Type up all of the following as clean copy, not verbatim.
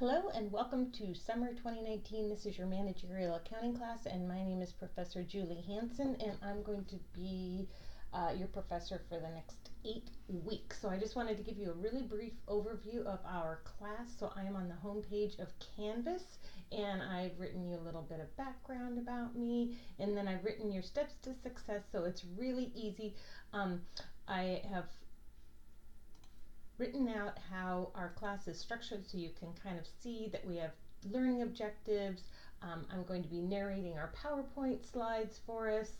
Hello and welcome to Summer 2019. This is your managerial accounting class and my name is Professor Julie Hanson and I'm going to be your professor for the next 8 weeks. So I just wanted to give you a really brief overview of our class. So I am on the home page of Canvas and I've written you a little bit of background about me and then I've written your steps to success, so it's really easy. I have written out how our class is structured so you can kind of see that we have learning objectives. I'm going to be narrating our PowerPoint slides for us.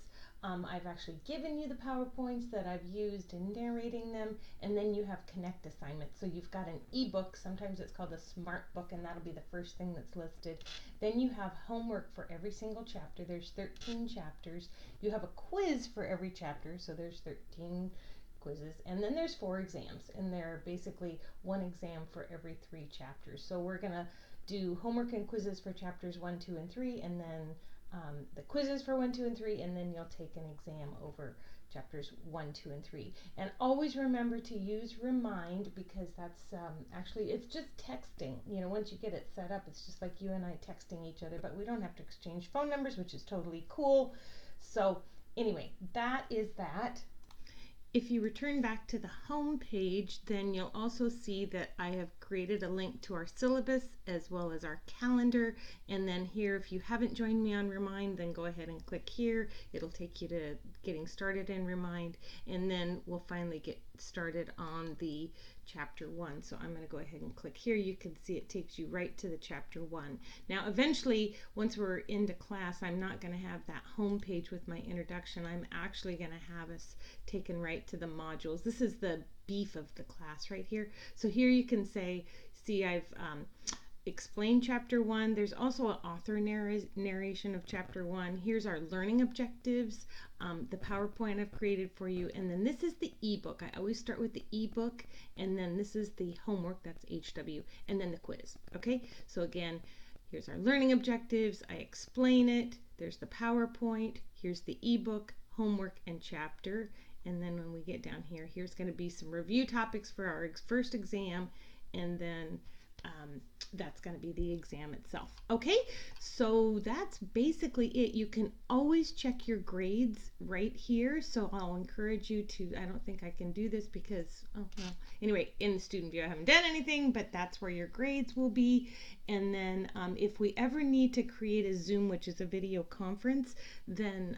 I've actually given you the PowerPoints that I've used in narrating them, and then you have Connect assignments. So you've got an ebook, sometimes it's called a smart book, and that'll be the first thing that's listed. Then you have homework for every single chapter. There's 13 chapters. You have a quiz for every chapter, so there's 13 quizzes, and then there's 4 exams, and they're basically 1 exam for every 3 chapters. So we're gonna do homework and quizzes for chapters 1, 2, and 3, and then the quizzes for 1, 2, and 3, and then you'll take an exam over chapters 1, 2, and 3. And always remember to use Remind, because that's actually, it's just texting. You know, once you get it set up, it's just like you and I texting each other, but we don't have to exchange phone numbers, which is totally cool. So anyway, that is that. If you return back to the home page, then you'll also see that I have created a link to our syllabus as well as our calendar. And then here, if you haven't joined me on Remind, then go ahead and click here. It'll take you to getting started in Remind, and then we'll finally get started on the chapter 1. So I'm going to go ahead and click here. You can see it takes you right to the chapter 1. Now eventually, once we're into class, I'm not going to have that home page with my introduction. I'm actually going to have us taken right to the modules. This is the beef of the class right here. So here you can see I've explained chapter 1. There's also an author narration of chapter 1. Here's our learning objectives, the PowerPoint I've created for you, and then this is the ebook. I always start with the ebook, and then this is the homework, that's HW, and then the quiz. Okay, so again, here's our learning objectives. I explain it. There's the PowerPoint. Here's the ebook, homework, and chapter. And then when we get down here, here's going to be some review topics for our first exam, and then that's going to be the exam itself. Okay, so that's basically it. You can always check your grades right here, so I'll encourage you to, I don't think I can do this because, oh well, anyway, in the student view I haven't done anything, but that's where your grades will be. And then if we ever need to create a Zoom, which is a video conference, then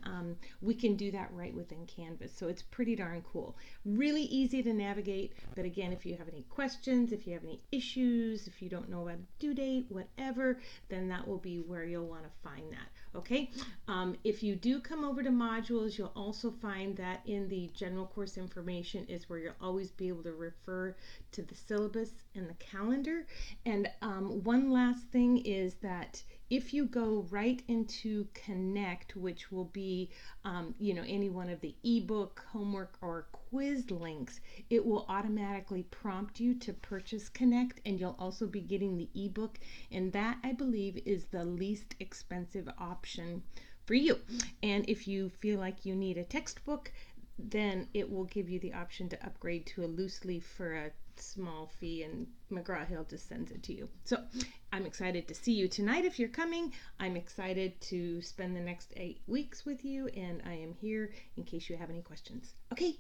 we can do that right within Canvas. So it's pretty darn cool. Really easy to navigate, but again, if you have any questions, if you have any issues, if you don't know about a due date, whatever, then that will be where you'll want to find that. Okay, if you do come over to modules, you'll also find that in the general course information is where you'll always be able to refer to the syllabus and the calendar. And one last thing is that if you go right into Connect, which will be any one of the ebook, homework, or quiz links, it will automatically prompt you to purchase Connect, and you'll also be getting the ebook, and that I believe is the least expensive option for you. And if you feel like you need a textbook, then it will give you the option to upgrade to a loose leaf for a small fee, and McGraw-Hill just sends it to you. So I'm excited to see you tonight if you're coming. I'm excited to spend the next 8 weeks with you, and I am here in case you have any questions. Okay,